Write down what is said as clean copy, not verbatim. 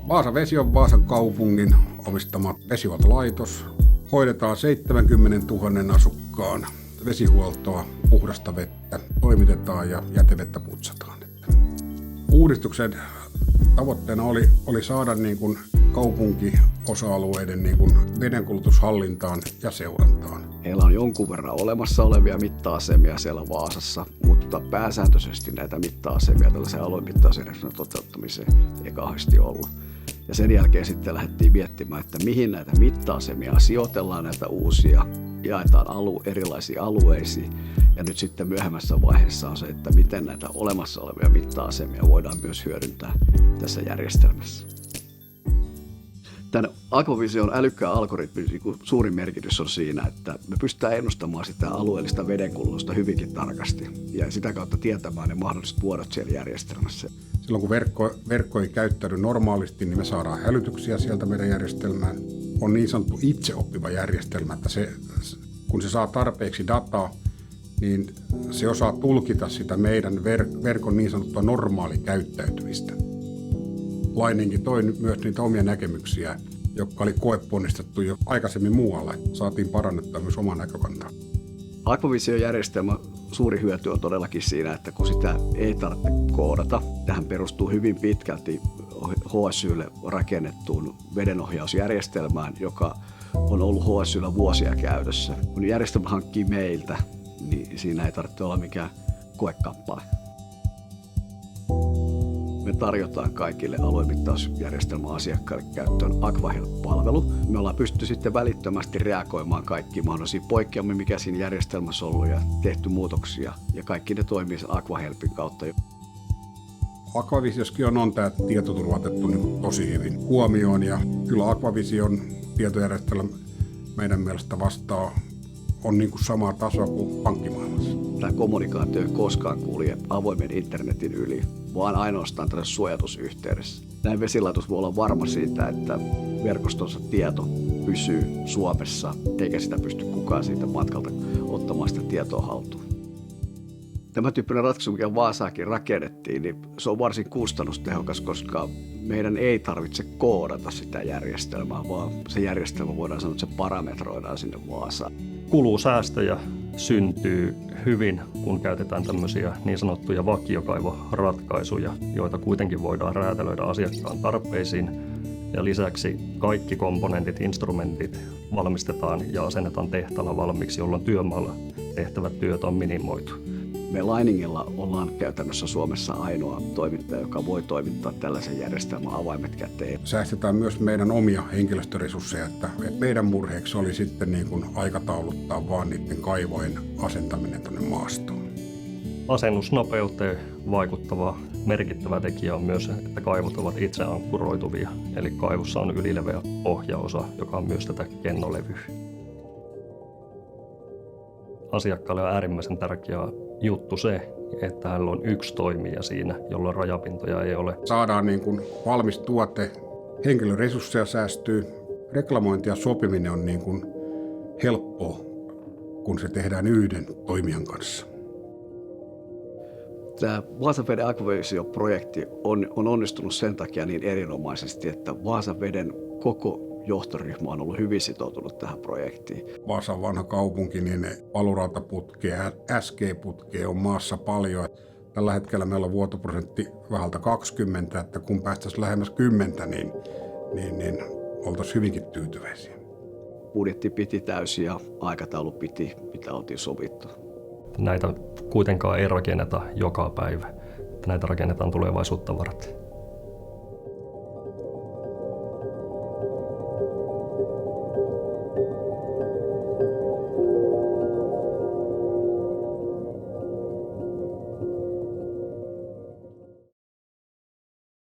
Vaasa Vesi on Vaasan kaupungin omistama vesihuoltolaitos. Hoidetaan 70 000 asukkaan vesihuoltoa, puhdasta vettä toimitetaan ja jätevettä putsataan. Uudistuksen tavoitteena oli saada niin kuin kaupunkiosa-alueiden niin kuin vedenkulutushallintaan ja seurantaan. Meillä on jonkun verran olemassa olevia mitta-asemia siellä Vaasassa, mutta pääsääntöisesti näitä mitta-asemia tällaisen aluemittausjärjestelmän toteuttamiseen ei kauheasti ollut. Ja sen jälkeen sitten lähdettiin miettimään, että mihin näitä mitta-asemia sijoitellaan, näitä uusia, jaetaan erilaisiin alueisiin. Ja nyt sitten myöhemmässä vaiheessa on se, että miten näitä olemassa olevia mitta-asemia voidaan myös hyödyntää tässä järjestelmässä. Tämän Aquavision älykkään algoritmin suurin merkitys on siinä, että me pystytään ennustamaan sitä alueellista vedenkulutusta hyvinkin tarkasti ja sitä kautta tietämään ne mahdolliset vuodot siellä järjestelmässä. Silloin kun verkko ei käyttäydy normaalisti, niin me saadaan hälytyksiä sieltä meidän järjestelmään. On niin sanottu itseoppiva järjestelmä, että kun se saa tarpeeksi dataa, niin se osaa tulkita sitä meidän verkon niin sanottua normaalikäyttäytymistä. Laininkin toi myös niitä omia näkemyksiä, jotka oli koeponnistettu jo aikaisemmin muualla. Saatiin parannettua myös omaa näkökantaa. Aquavision-järjestelmän suuri hyöty on todellakin siinä, että kun sitä ei tarvitse koodata, tähän perustuu hyvin pitkälti HSYlle rakennettuun vedenohjausjärjestelmään, joka on ollut HSYllä vuosia käytössä. Kun järjestelmä hankkii meiltä, niin siinä ei tarvitse olla mikään koekappale. Me tarjotaan kaikille aluemittausjärjestelmän asiakkaille käyttöön AquaHelp-palvelu. Me ollaan pystytty sitten välittömästi reagoimaan kaikkiin mahdollisiin poikkeamiin, mikä siinä järjestelmässä on ollut ja tehty muutoksia. Ja kaikki ne toimii sen AquaHelpin kautta. Aquavisioskin on tämä tietoturva otettu niin tosi hyvin huomioon. Ja kyllä Aquavision tietojärjestelmä meidän mielestä on niin kuin sama taso kuin pankkimaailmassa. Tämä kommunikaatio ei koskaan kulje avoimen internetin yli, vaan ainoastaan tällaisessa suojatusyhteydessä. Näin vesilaitos voi olla varma siitä, että verkostonsa tieto pysyy Suomessa, eikä sitä pysty kukaan siitä matkalta ottamaan sitä tietoa haltuun. Tämä tyyppinen ratkaisu, mikä Vaasaakin rakennettiin, niin se on varsin kustannustehokas, koska meidän ei tarvitse koodata sitä järjestelmää, vaan se järjestelmä voidaan sanoa, että se parametroidaan sinne Vaasaan. Kulusäästöjä syntyy hyvin, kun käytetään tämmöisiä niin sanottuja vakiokaivoratkaisuja, joita kuitenkin voidaan räätälöidä asiakkaan tarpeisiin. Ja lisäksi kaikki komponentit, instrumentit valmistetaan ja asennetaan tehtaalla valmiiksi, jolloin työmaalla tehtävät työt on minimoitu. Me Liningilla ollaan käytännössä Suomessa ainoa toimittaja, joka voi toimittaa tällaisen järjestelmän avaimet käteen. Säästetään myös meidän omia henkilöstöresursseja, että meidän murheeksi oli sitten niin kuin aikatauluttaa vaan niiden kaivojen asentaminen tuonne maastoon. Asennusnopeuteen vaikuttava merkittävä tekijä on myös, että kaivot ovat itse ankkuroituvia. Eli kaivossa on ylileveä pohjaosa, joka on myös tätä kennolevyä. Asiakkaalle on äärimmäisen tärkeä juttu se, että hänellä on yksi toimija siinä, jolloin rajapintoja ei ole. Saadaan niin kuin valmis tuote, henkilöresursseja säästyy, reklamointi ja sopiminen on niin kuin helppoa, kun se tehdään yhden toimijan kanssa. Tämä Vaasan veden Aquavisio-projekti on onnistunut sen takia niin erinomaisesti, että Vaasan veden koko johtoryhmä on ollut hyvin sitoutunut tähän projektiin. Vaasan vanha kaupunki, niin palurautaputkea, SG-putkea on maassa paljon. Tällä hetkellä meillä on vuotoprosentti vähältä 20, että kun päästäisiin lähemmäs 10, niin oltaisiin hyvinkin tyytyväisiä. Budjetti piti täysin ja aikataulu piti, mitä oltiin sovittu. Näitä kuitenkaan ei rakenneta joka päivä. Näitä rakennetaan tulevaisuutta varten.